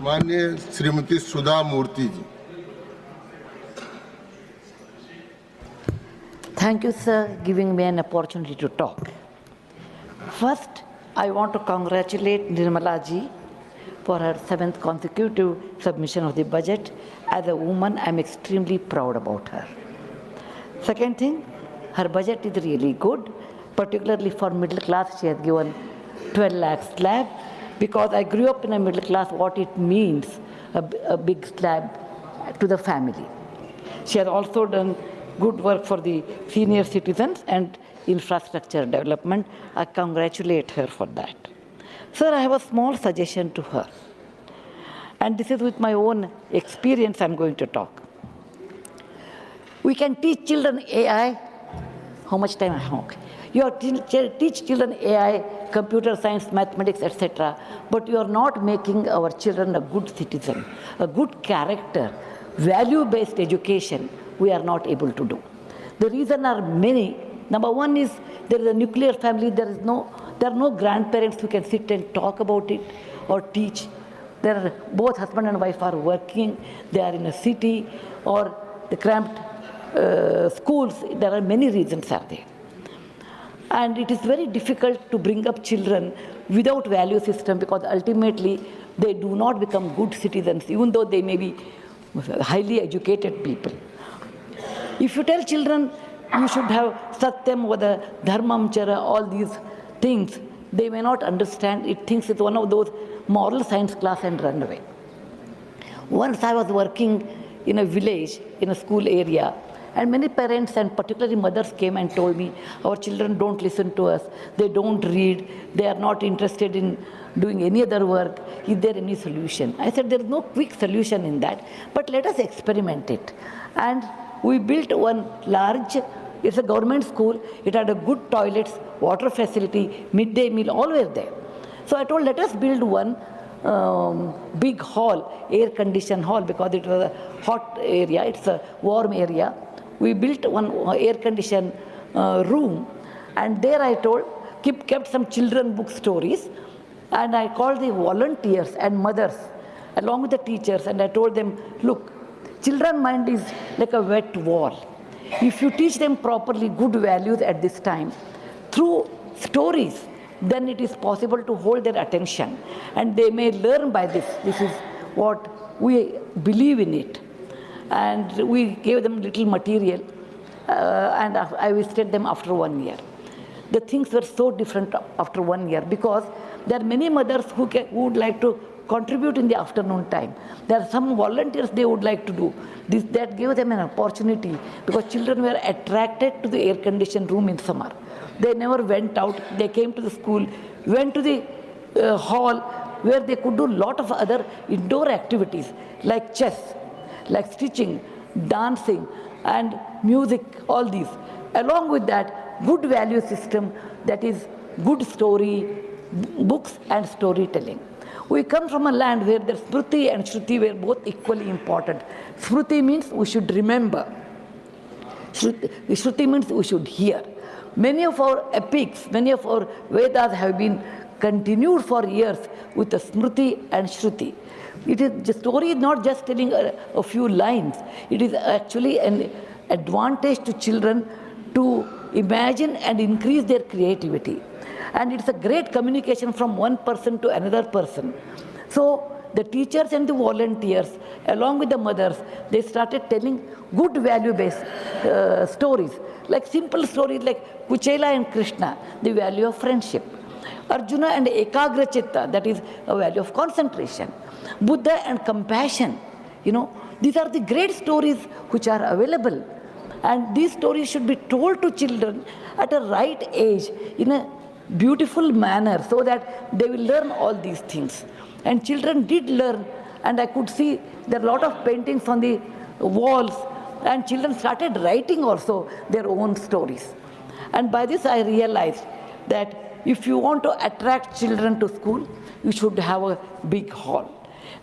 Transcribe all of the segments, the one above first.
माननीय श्रीमती सुधा मूर्ति जी। Thank you, sir, giving me an opportunity to talk. First, I want to congratulate Nirmala ji for her 7th consecutive submission of the budget. As a woman, I'm extremely proud about her. Second thing, her budget is really good, particularly for middle class. She has given 12 lakh slab, because I grew up in a middle class, what it means, a big slab to the family. She has also done good work for the senior citizens and infrastructure development. I congratulate her for that. Sir, I have a small suggestion to her. And this is with my own experience I'm going to talk. We can teach children AI. How much time I have? Okay. You are teach children AI, computer science, mathematics, etc. But you are not making our children a good citizen, a good character, value-based education. We are not able to do. The reasons are many. Number one is there is a nuclear family. There are no grandparents who can sit and talk about it or teach. Both husband and wife are working. They are in a city or the cramped schools. There are many reasons are there. And it is very difficult to bring up children without value system, because ultimately they do not become good citizens, even though they may be highly educated people. If you tell children you should have Satyam, Vada, Dharmam, Chara, all these things, they may not understand. It thinks it's one of those moral science class and run away. Once I was working in a village, in a school area, and many parents and particularly mothers came and told me, our children don't listen to us, they don't read, they are not interested in doing any other work. Is there any solution? I said, there is no quick solution in that, but let us experiment it. And we built one large, it's a government school, it had a good toilets, water facility, midday meal, all were there. So I told, let us build one big hall, air-conditioned hall, because it was a hot area, it's a warm area. We built one air-conditioned room, and there I told, kept some children book stories, and I called the volunteers and mothers along with the teachers, and I told them, look, children's mind is like a wet wall. If you teach them properly good values at this time, through stories, then it is possible to hold their attention, and they may learn by this. This is what we believe in it. And we gave them little material, and I visited them after 1 year. The things were so different after 1 year, because there are many mothers who would like to contribute in the afternoon time. There are some volunteers they would like to do. That gave them an opportunity, because children were attracted to the air-conditioned room in summer. They never went out. They came to the school, went to the hall, where they could do a lot of other indoor activities like chess, like stitching, dancing, and music, all these. Along with that, good value system, that is good story, books and storytelling. We come from a land where the Smriti and Shruti were both equally important. Smriti means we should remember. Shruti means we should hear. Many of our epics, many of our Vedas have been continued for years with the Smriti and Shruti. The story is not just telling a few lines. It is actually an advantage to children to imagine and increase their creativity. And it's a great communication from one person to another person. So the teachers and the volunteers, along with the mothers, they started telling good value-based stories, like simple stories like Kuchela and Krishna, the value of friendship. Arjuna and Ekagra Chitta, that is a value of concentration. Buddha and compassion, these are the great stories which are available. And these stories should be told to children at a right age in a beautiful manner, so that they will learn all these things. And children did learn, and I could see there are a lot of paintings on the walls, and children started writing also their own stories. And by this I realized that if you want to attract children to school, you should have a big hall,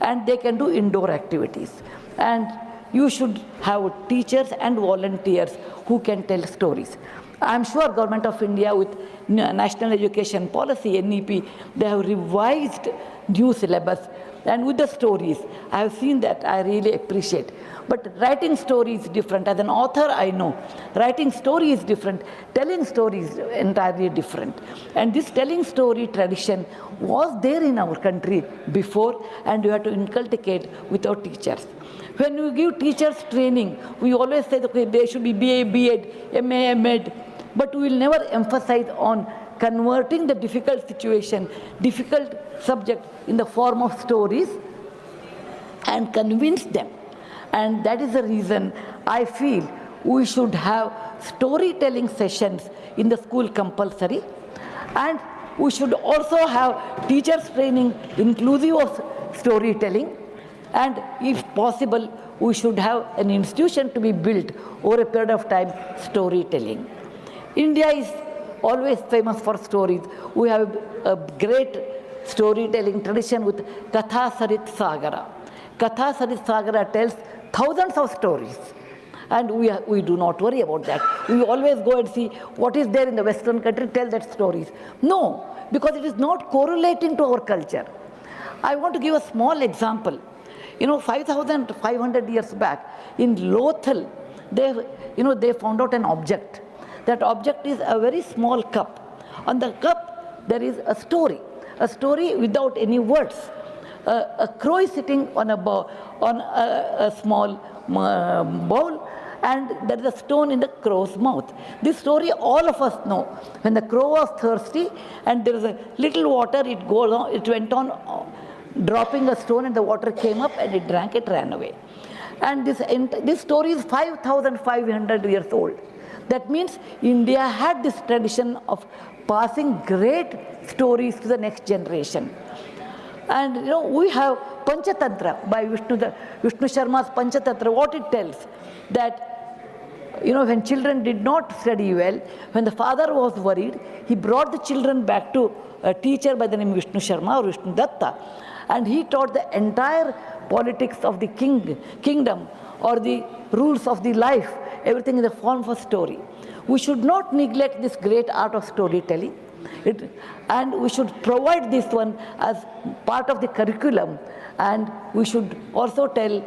and they can do indoor activities. And you should have teachers and volunteers who can tell stories. I'm sure Government of India with National Education Policy, NEP, they have revised new syllabus. and with the stories. I have seen that, I really appreciate. But writing story is different. As an author, I know writing story is different, telling story is entirely different. And this telling story tradition was there in our country before, and we have to inculcate with our teachers. When we give teachers training, we always say, okay, they should be BA, B.Ed, MA, M.Ed, but we will never emphasize on converting the difficult situation, difficult subject in the form of stories and convince them. And that is the reason I feel we should have storytelling sessions in the school compulsory, and we should also have teachers training inclusive of storytelling, and if possible we should have an institution to be built over a period of time, storytelling. India is always famous for stories. We have a great storytelling tradition with Katha Sarit Sagara. Katha Sarit Sagara tells thousands of stories, and we do not worry about that. We always go and see what is there in the Western country, tell that stories. No, because it is not correlating to our culture. I want to give a small example. 5,500 years back in Lothal, they found out an object. That object is a very small cup. On the cup there is a story without any words. A crow is sitting on a small bowl, and there is a stone in the crow's mouth. This story all of us know. When the crow was thirsty and there was a little water, it went on dropping a stone, and the water came up and it drank, it ran away. And this story is 5,500 years old. That means India had this tradition of passing great stories to the next generation. And we have Panchatantra by Vishnu Sharma's Panchatantra. What it tells, that when children did not study well, when the father was worried, he brought the children back to a teacher by the name Vishnu Sharma or Vishnu Datta, and he taught the entire politics of the kingdom or the rules of the life, everything in the form of a story. We should not neglect this great art of storytelling. And we should provide this one as part of the curriculum, and we should also tell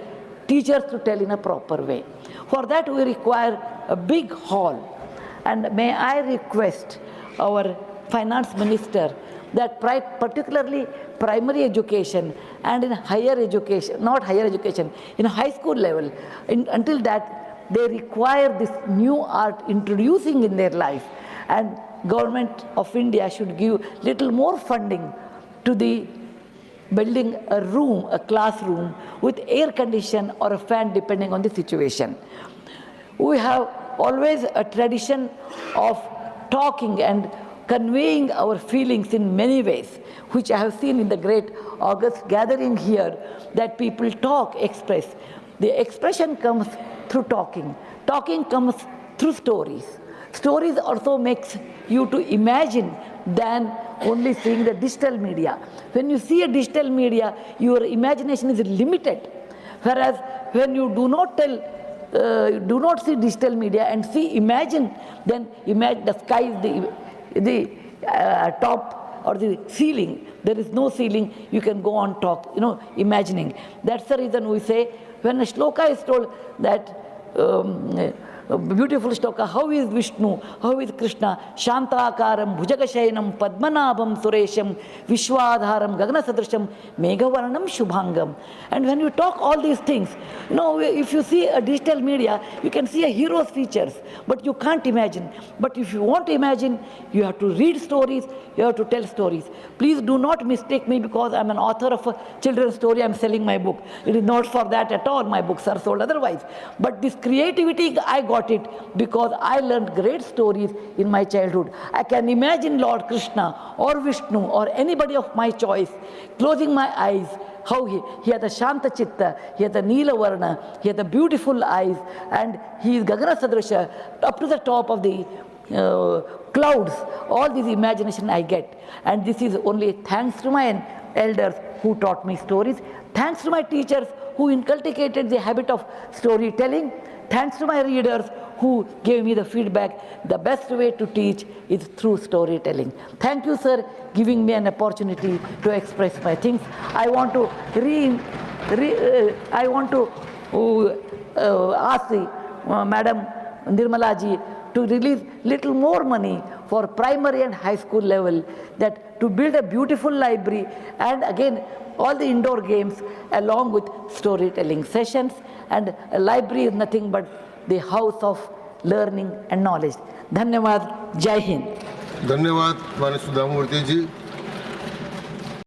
teachers to tell in a proper way. For that we require a big hall, and may I request our finance minister that particularly primary education and in higher education, not higher education, in high school level, until that they require this new art introducing in their life, and Government of India should give little more funding to the building a classroom with air condition or a fan depending on the situation. We have always a tradition of talking and conveying our feelings in many ways, which I have seen in the great August gathering here, that people talk, express. The expression comes through talking. Talking comes through stories. Stories also makes you to imagine than only seeing the digital media. When you see a digital media, your imagination is limited. Whereas when you do not see digital media and imagine, then imagine the sky is the top or the ceiling. There is no ceiling, you can go on imagining. That's the reason we say, when a shloka is told that, a beautiful shloka, how is Vishnu, how is Krishna, Shantakaram, Bhujagashayanam, Padmanabham, Suresham, Vishwadharam, Gaganasadrasham, Megavaranam, Shubhangam. And when you talk all these things, if you see a digital media, you can see a hero's features, but you can't imagine. But if you want to imagine, you have to read stories, you have to tell stories. Please do not mistake me because I'm an author of a children's story, I'm selling my book. It is not for that at all, my books are sold otherwise. But this creativity, I got it because I learned great stories in my childhood. I can imagine Lord Krishna or Vishnu or anybody of my choice, closing my eyes, how he had a Shanta Chitta, he had a Neela Varna, he had the beautiful eyes, and he is Gagana Sadrasha, up to the top of the clouds. All this imagination I get. And this is only thanks to my elders who taught me stories, thanks to my teachers who inculcated the habit of storytelling, thanks to my readers who gave me the feedback, the best way to teach is through storytelling. Thank you, sir, giving me an opportunity to express my things. I want to ask the Madam Nirmala ji to release little more money for primary and high school level, that to build a beautiful library, and again all the indoor games along with storytelling sessions. And a library is nothing but the house of learning and knowledge. Dhanyavad. Jai Hind. धन्यवाद माननीय सुधा मूर्ति जी.